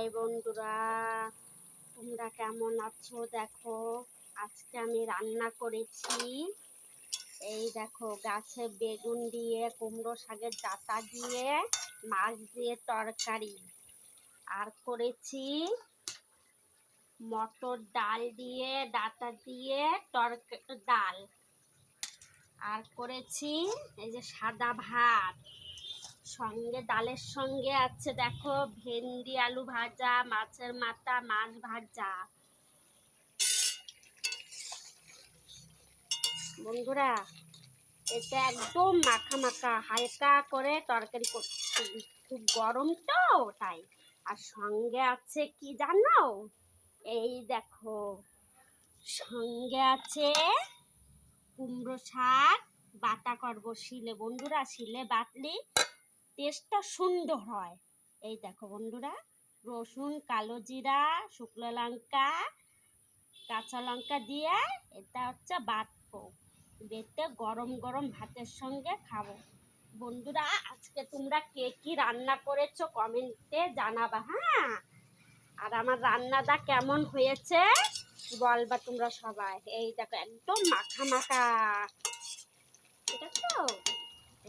High বন্ধুরা, তোমরা কেমন আছো? দেখো আজকে আমি রান্না করেছি। এই দেখো গাছে বেগুন দিয়ে, কুমড়ো শাকের ডাঁটা দিয়ে, মাছ দিয়ে তরকারি। আর করেছি মটর ডাল দিয়ে, ডাঁটা দিয়ে ডাল। আর করেছি এই যে সাদা ভাত, সঙ্গে ডালের সঙ্গে আছে দেখো ভেন্ডি আলু ভাজা, মাছের মাথা মাছ ভাজা। বন্ধুরা এটা একদম মাখা মাখা হালকা করে তরকারি করছি, খুব গরম তো তাই। আর সঙ্গে আছে কি জানো? এই দেখো সঙ্গে আছে কুমড়ো শাক বাটা করবো শিলে। বন্ধুরা শিলে বাটলে টেস্টটা সুন্দর হয়। এই দেখো বন্ধুরা, রসুন, কালো জিরা, শুকনো লঙ্কা, কাঁচা লঙ্কা দিয়ে এটা হচ্ছে বাটবো, বেটে গরম গরম ভাতের সঙ্গে খাবো। বন্ধুরা আজকে তোমরা কে কি রান্না করেছো কমেন্টে জানাবা, হ্যাঁ? আর আমার রান্নাটা কেমন হয়েছে বলবা তোমরা সবাই। এই দেখো একদম মাখা মাখা, ঠিক আছে তো?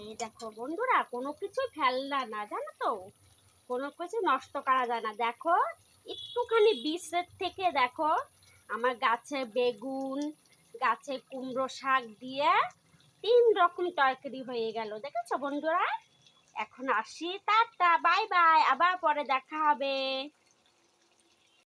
এই দেখো বন্ধুরা, কোনো কিছু ফেললা না, জানো তো, কোনো কিছু নষ্ট করা যায় না। দেখো একটুখানি বীজের থেকে দেখো আমার গাছে বেগুন, গাছে কুমড়ো শাক দিয়ে 3 রকম তরকারি হয়ে গেল, দেখেছো বন্ধুরা? এখন আসি, টাটা, বাই বাই, আবার পরে দেখা হবে।